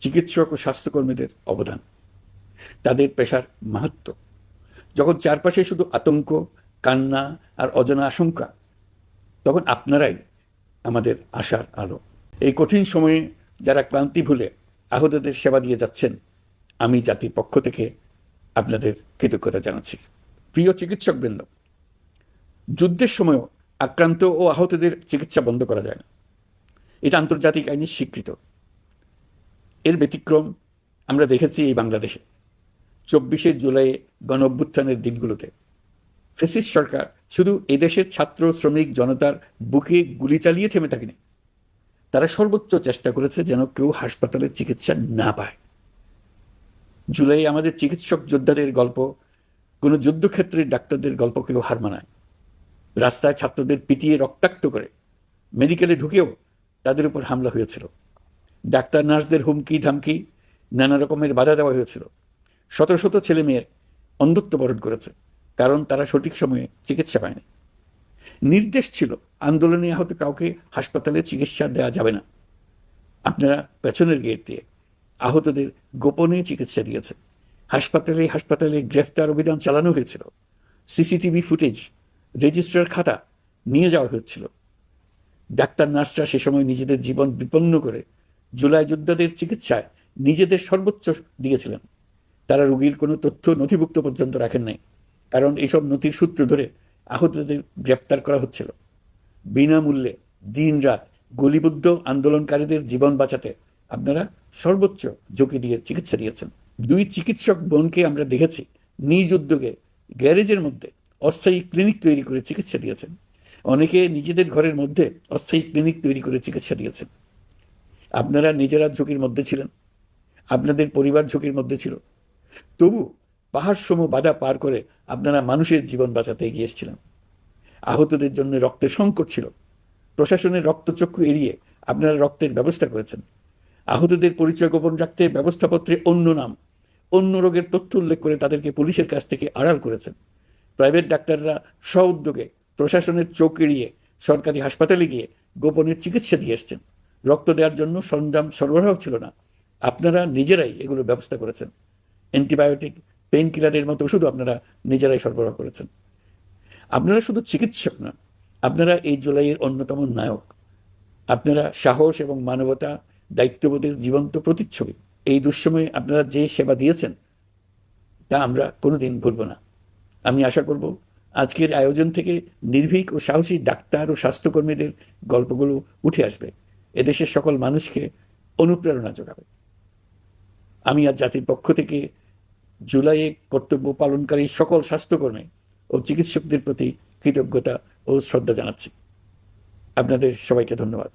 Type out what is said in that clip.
চিকিৎসক ও স্বাস্থ্যকর্মীদের অবদান, তাদের পেশার মাহাত্ম্য। যখন চারপাশে শুধু আতঙ্ক, কান্না আর অজানা আশঙ্কা, তখন আপনারাই আমাদের আশার আলো। এই কঠিন সময়ে যারা ক্লান্তি ভুলে আহতদের সেবা দিয়ে যাচ্ছেন, আমি জাতির পক্ষ থেকে আপনাদের কৃতজ্ঞতা জানাচ্ছি। প্রিয় চিকিৎসকবৃন্দ, যুদ্ধের সময়ও আক্রান্ত ও আহতদের চিকিৎসা বন্ধ করা যায় না, এটা আন্তর্জাতিক আইনে স্বীকৃত। এর ব্যতিক্রম আমরা দেখেছি এই বাংলাদেশে 24শে জুলাই গণ অভ্যুত্থানের দিনগুলোতে। ফ্যাসিস্ট সরকার শুধু এদেশের ছাত্র শ্রমিক জনতার বুকে গুলি চালিয়ে থেমে থাকেনি, তারা সর্বোচ্চ চেষ্টা করেছে যেন কেউ হাসপাতালে চিকিৎসা না পায়। জুলাই আমাদের চিকিৎসক যোদ্ধাদের গল্প কোনো যুদ্ধক্ষেত্রের ডাক্তারদের গল্প কেউ হার মানায়। রাস্তায় ছাত্রদের পিটিয়ে রক্তাক্ত করে মেডিকেলে ঢুকেও তাদের উপর হামলা হয়েছিল। ডাক্তার নার্সদের হুমকি ধামকি, নানা রকমের বাধা দেওয়া হয়েছিল। শত শত ছেলে মেয়ের অন্ধত্ব বরণ করেছে, কারণ তারা সঠিক সময়ে চিকিৎসা পায়নি। নির্দেশ ছিল আন্দোলনে আহত কাউকে হাসপাতালে চিকিৎসা দেওয়া যাবে না। আপনারা পেছনের গেট দিয়ে আহতদের গোপনে চিকিৎসা দিয়েছে। হাসপাতালে হাসপাতালে গ্রেফতার অভিযান চালানো হয়েছিল। সিসিটিভি ফুটেজ, রেজিস্ট্রার খাতা নিয়ে যাওয়া হয়েছিল। ডাক্তার নার্সরা সে সময় নিজেদের জীবন বিপন্ন করে জুলাই যোদ্ধাদের চিকিৎসায় নিজেদের সর্বোচ্চ দিয়েছিলেন। তারা রোগীর কোনো তথ্য নথিভুক্ত পর্যন্ত রাখেন নাই, কারণ এইসব নথির সূত্র ধরে আহতদের গ্রেপ্তার করা হচ্ছিল। বিনামূল্যে দিন রাত গুলিবুদ্ধ আন্দোলনকারীদের জীবন বাঁচাতে আপনারা সর্বোচ্চ ঝুঁকি দিয়ে চিকিৎসা দিয়েছেন। 2 চিকিৎসক বোনকে আমরা দেখেছি নিজ উদ্যোগে গ্যারেজের মধ্যে অস্থায়ী ক্লিনিক তৈরি করে চিকিৎসা দিয়েছেন। অনেকে নিজেদের ঘরের মধ্যে অস্থায়ী ক্লিনিক তৈরি করে চিকিৎসা দিয়েছেন। আপনারা নিজেরা ঝুঁকির মধ্যে ছিলেন, আপনাদের পরিবার ঝুঁকির মধ্যে ছিল, তবু পাহাড়সম বাধা পার করে আপনারা মানুষের জীবন বাঁচাতে এগিয়ে এসেছিলেন। আহতদের জন্য রক্তের সংকট ছিল, প্রশাসনের রক্তচক্ষু এড়িয়ে আপনারা রক্তের ব্যবস্থা করেছেন। আহতদের পরিচয় গোপন রাখতে ব্যবস্থাপত্রে অন্য নাম, অন্য রোগের তথ্য উল্লেখ করে তাদেরকে পুলিশের কাছ থেকে আড়াল করেছেন। প্রাইভেট ডাক্তাররা স্ব-উদ্যোগে প্রশাসনের চোখ এড়িয়ে সরকারি হাসপাতালে গিয়ে গোপনে চিকিৎসা দিয়ে এসছেন। রক্ত দেওয়ার জন্য সরঞ্জাম সরবরাহ ছিল না, আপনারা নিজেরাই এগুলোর ব্যবস্থা করেছেন। অ্যান্টিবায়োটিক, পেইন কিলারের মতো ওষুধও আপনারা নিজেরাই সরবরাহ করেছেন। আপনারা শুধু চিকিৎসক না, আপনারা এই জুলাইয়ের অন্যতম নায়ক। আপনারা সাহস এবং মানবতা, দায়িত্ববোধের জীবন্ত প্রতিচ্ছবি। এই দুঃসময়ে আপনারা যে সেবা দিয়েছেন তা আমরা কোনোদিন ভুলব না। আমি আশা করব আজকের আয়োজন থেকে নির্ভীক ও সাহসী ডাক্তার ও স্বাস্থ্যকর্মীদের গল্পগুলো উঠে আসবে, এদেশের সকল মানুষকে অনুপ্রেরণা যোগাবে। আমি আজ জাতির পক্ষ থেকে জুলাইয়ে কর্তব্য পালনকারী সকল স্বাস্থ্যকর্মী ও চিকিৎসকদের প্রতি কৃতজ্ঞতা ও শ্রদ্ধা জানাচ্ছি। আপনাদের সবাইকে ধন্যবাদ।